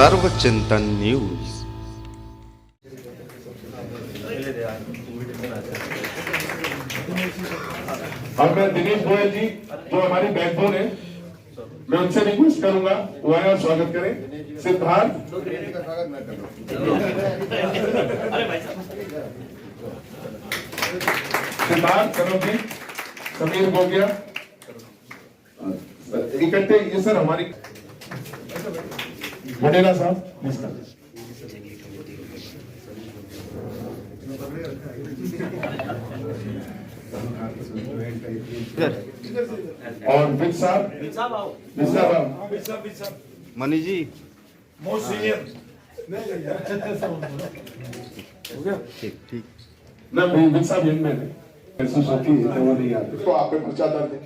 सर्वचिंतन news. और मैं दिनेश गोयल जी जो हमारी बैकबोन है, मैं उनसे रिक्वेस्ट करूंगा वो आए और स्वागत करें। सिद्धार्थ करो जी, समीर गोगिया इकट्ठे ये सर हमारी वडेला साहब और बिग साहब मनी जी मोस्ट सीनियर ठीक ना बिग साहब यंग मैन महसूस होती है वो नहीं आती तो आप पे पर्चा दर्ज है।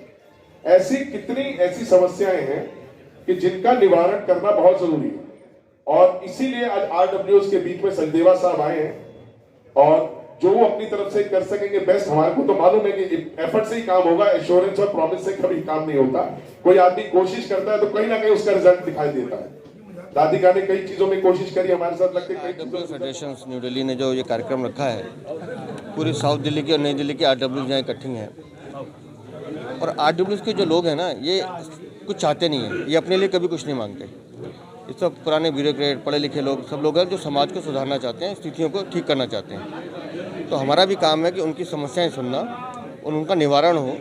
ऐसी कितनी ऐसी समस्याएं हैं कि जिनका निवारण करना बहुत जरूरी है और इसीलिए आज आरडब्ल्यूएस के बीच में संदेवा साहब आए हैं और जो वो अपनी तरफ से कर सकेंगे बेस्ट। हमारे को तो मालूम है कि एफर्ट से ही काम होगा, एश्योरेंस और प्रॉमिस से कभी काम नहीं होता। कोई आदमी कोशिश करता है तो कहीं ना कहीं उसका रिजल्ट दिखाई देता है। राधिका ने कई चीजों में कोशिश करी, हमारे साथ लगते आरडब्ल्यू फेडरेशन न्यू दिल्ली ने जो ये कार्यक्रम रखा है, पूरी साउथ दिल्ली की और नई दिल्ली की आरडब्ल्यू यहाँ इकट्ठी हैं और आरडब्ल्यू के जो लोग हैं ना, ये कुछ चाहते नहीं हैं, ये अपने लिए कभी कुछ नहीं मांगते। ये सब पुराने ब्यूरोक्रेट पढ़े लिखे लोग सब लोग हैं जो समाज को सुधारना चाहते हैं, स्थितियों को ठीक करना चाहते हैं। तो हमारा भी काम है कि उनकी समस्याएं सुनना और उनका निवारण हो,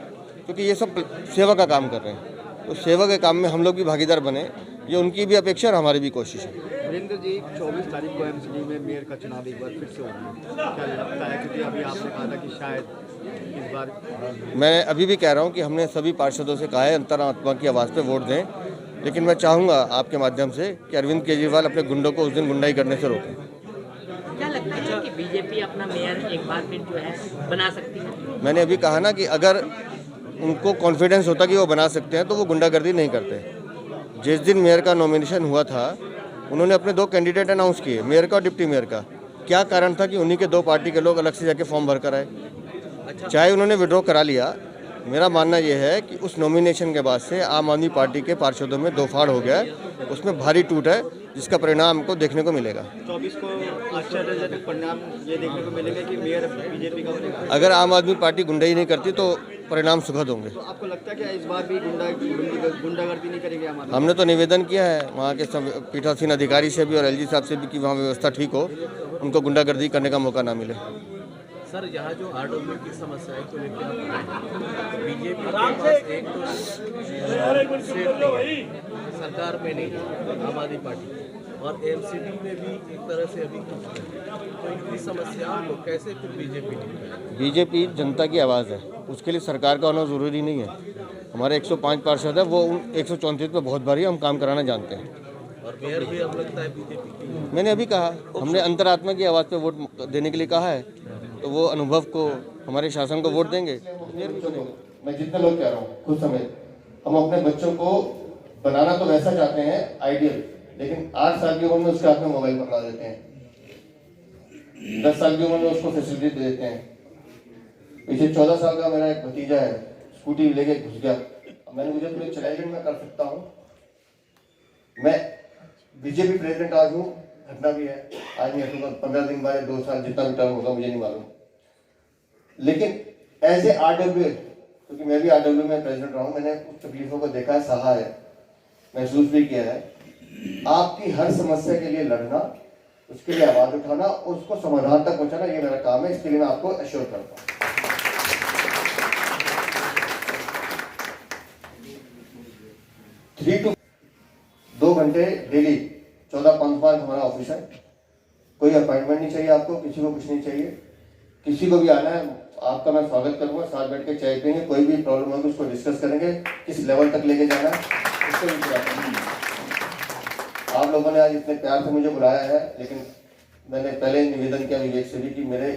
क्योंकि ये सब सेवा का काम कर रहे हैं। तो सेवा के काम में हम लोग भी भागीदार बने, ये उनकी भी अपेक्षा और हमारी भी कोशिश है। वीरेंद्र जी, 24 तारीख को एमसीडी में मेयर का चुनाव एक बार फिर से होगा, क्या लगता है? क्योंकि अभी आपने कहा था कि शायद इस बार मैं अभी भी कह रहा हूँ कि हमने सभी पार्षदों से कहा है अंतरात्मा की आवाज़ पे वोट दें, लेकिन मैं चाहूँगा आपके माध्यम से कि अरविंद केजरीवाल अपने गुंडों को उस दिन गुंडाई करने से रोकें। क्या लगता है कि बीजेपी अपना मेयर एक बार फिर जो है बना सकती है? मैंने अभी कहा ना कि अगर उनको कॉन्फिडेंस होता कि वो बना सकते हैं तो वो गुंडागर्दी नहीं करते। जिस दिन मेयर का नॉमिनेशन हुआ था, उन्होंने अपने 2 कैंडिडेट अनाउंस किए, मेयर का और डिप्टी मेयर का। क्या कारण था कि उन्हीं के 2 पार्टी के लोग अलग से जाके फॉर्म भर कर आए? चाहे उन्होंने विड्रॉ करा लिया, मेरा मानना यह है कि उस नॉमिनेशन के बाद से आम आदमी पार्टी के पार्षदों में 2 फाड़ हो गया, उसमें भारी टूट है, जिसका परिणाम को देखने को मिलेगा। 24 को आश्चर्यजनक परिणाम ये देखने को मिलेगा कि मेयर बीजेपी का बनेगा। अगर आम आदमी पार्टी गुंडाई नहीं करती तो परिणाम सुखद होंगे। तो आपको लगता है कि इस बार भी गुंडागर्दी नहीं करेंगे हमारे? हमने तो निवेदन किया है वहाँ के पीठासीन अधिकारी से भी और एलजी साहब से भी कि वहाँ व्यवस्था ठीक हो, उनको गुंडागर्दी करने का मौका ना मिले। सर, यहाँ जो आरडब्ल्यू की समस्याएं को लेकर बीजेपी के पास एक तो सीट नहीं है, सरकार में नहीं है आम आदमी पार्टी, और एमसीडी में भी एक तरह से अभी कुछ है। तो इतनी समस्याओं को कैसे फिर बीजेपी नहीं? बीजेपी जनता की आवाज़ है, उसके लिए सरकार का होना ज़रूरी नहीं है। हमारे 105 पार्षद है, वो 134 पे बहुत भारी हम काम कराना जानते हैं। और मेयर भी अब लगता है बीजेपी की। मैंने अभी कहा, हमने अंतरात्मा की आवाज़ पे वोट देने के लिए कहा है, तो वो अनुभव को, हमारे शासन को वोट देंगे। मैं जितने लोग कह रहा हूँ खुद समेत, हम अपने बच्चों को बनाना तो वैसा चाहते हैं आइडियल, लेकिन 8 साल की उम्र में उसके हाथ में मोबाइल पकड़ा देते हैं, 10 साल की उम्र में उसको फैसिलिटी दे देते हैं। पीछे 14 साल का मेरा एक भतीजा है, स्कूटी लेके घुस गया, मैंने मुझे थोड़ी चैलेंजिंग मैं कर सकता हूँ, मैं बीजेपी प्रेसिडेंट आज हूँ, घटना भी है, आज नहीं हटूंगा, 15 दिन बाद 2 साल जितना भी टर्म होगा मुझे नहीं मालूम। लेकिन एज ए आरडब्ल्यू, क्योंकि मैं भी आरडब्ल्यू में प्रेसिडेंट रहा हूँ, मैंने उस तकलीफों को देखा है, सहा है, महसूस भी किया है। आपकी हर समस्या के लिए लड़ना, उसके लिए आवाज उठाना और उसको समाधान तक पहुंचाना, ये मेरा काम है। इसके लिए मैं आपको एश्योर करता हूँ। 3 to 2 घंटे डेली 14-5 हमारा ऑफिस है। कोई अपॉइंटमेंट नहीं चाहिए आपको, किसी को कुछ नहीं चाहिए, किसी को भी आना है आपका मैं स्वागत करूंगा, साथ बैठ के चाय पियेंगे, कोई भी प्रॉब्लम होगी उसको डिस्कस करेंगे, किस लेवल तक लेके जाना है उसको भी कराएंगे। आप लोगों ने आज इतने प्यार से मुझे बुलाया है, लेकिन मैंने पहले निवेदन किया विवेक से भी कि मेरे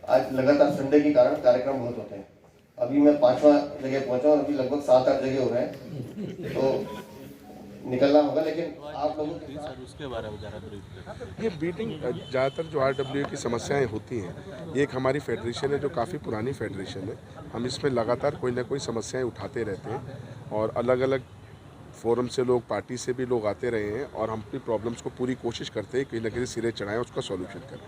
आज लगातार संडे के कारण कार्यक्रम बहुत होते हैं। अभी मैं 5वां जगह पहुंचा हूँ, अभी लगभग 7-8 जगह हो रहे हैं, तो निकलना होगा। लेकिन आप लोगों के उसके बारे में ज़्यादा ये बीटिंग ज़्यादातर जो आरडब्ल्यू की समस्याएं होती हैं, ये एक हमारी फेडरेशन है जो काफ़ी पुरानी फेडरेशन है। हम इसमें लगातार कोई ना कोई समस्याएं उठाते रहते हैं और अलग अलग फोरम से लोग, पार्टी से भी लोग आते रहे हैं और हम अपनी प्रॉब्लम्स को पूरी कोशिश करते हैं कहीं ना कहीं सिरे चढ़ाएं, उसका सॉल्यूशन करें।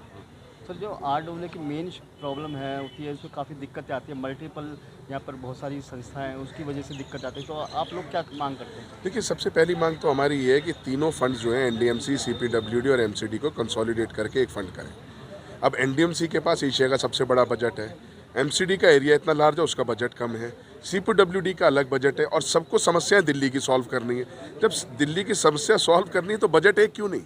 सर जो RW की मेन प्रॉब्लम है होती है, उसमें काफ़ी दिक्कतें आती है, मल्टीपल यहाँ पर बहुत सारी संस्थाएं हैं, उसकी वजह से दिक्कत आती है, तो आप लोग क्या मांग करते हैं? देखिए, सबसे पहली मांग तो हमारी ये है कि तीनों फंड जो हैं NDMC, CPWD और MCD को कंसोलिडेट करके एक फंड करें। अब NDMC के पास एशिया का सबसे बड़ा बजट है, MCD का एरिया इतना लार्ज है, उसका बजट कम है, CPWD का अलग बजट है और सबको समस्याएं दिल्ली की सॉल्व करनी है। जब दिल्ली की समस्या सॉल्व करनी है तो बजट एक क्यों नहीं,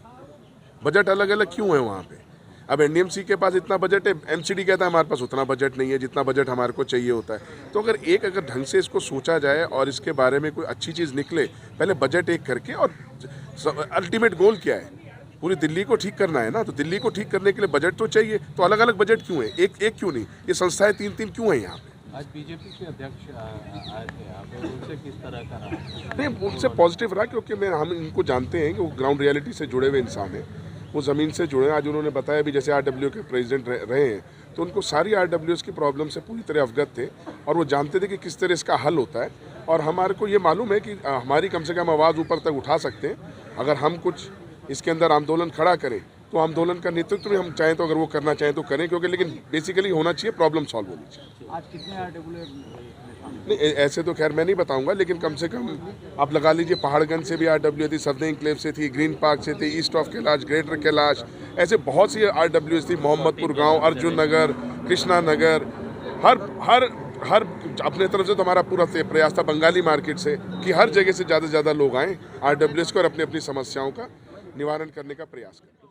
बजट अलग अलग क्यों है वहाँ पे? अब NDMC के पास इतना बजट है, MCD कहता है हमारे पास उतना बजट नहीं है जितना बजट हमारे को चाहिए होता है। तो अगर ढंग से इसको सोचा जाए और इसके बारे में कोई अच्छी चीज़ निकले, पहले बजट एक करके, और अल्टीमेट गोल क्या है, पूरी दिल्ली को ठीक करना है ना, तो दिल्ली को ठीक करने के लिए बजट तो चाहिए। तो अलग अलग बजट क्यों है, एक क्यों नहीं, ये संस्थाएं तीन क्यों हैं यहाँ पे? आज बीजेपी के अध्यक्ष आए थे यहाँ पे, उनसे किस तरह का रहा? नहीं, उनसे पॉजिटिव रहा, क्योंकि हम इनको जानते हैं कि वो ग्राउंड रियलिटी से जुड़े हुए इंसान हैं, वो ज़मीन से जुड़े हैं। आज उन्होंने बताया भी, जैसे RW के प्रेसिडेंट रहे हैं, तो उनको सारी RWs की प्रॉब्लम से पूरी तरह अवगत थे और वो जानते थे कि किस तरह इसका हल होता है। और हमारे को ये मालूम है कि हमारी कम से कम आवाज़ ऊपर तक उठा सकते हैं। अगर हम कुछ इसके अंदर आंदोलन खड़ा करें तो आंदोलन का नेतृत्व भी हम चाहें तो, अगर वो करना चाहें तो करें, क्योंकि लेकिन बेसिकली होना चाहिए, प्रॉब्लम सॉल्व होनी चाहिए। आज कितने RW? नहीं, ऐसे तो खैर मैं नहीं बताऊंगा, लेकिन कम से कम आप लगा लीजिए, पहाड़गंज से भी RW थी, सर्दे इंक्लेव से थी, ग्रीन पार्क से थी, east of Kailash, greater Kailash, ऐसे बहुत सी RWs थी, मोहम्मदपुर गांव, अर्जुन नगर, कृष्णा नगर, हर अपने तरफ से तो हमारा पूरा प्रयास था, बंगाली मार्केट से, कि हर जगह से ज़्यादा लोग आएँ RWs को और अपनी अपनी समस्याओं का निवारण करने का प्रयास करें।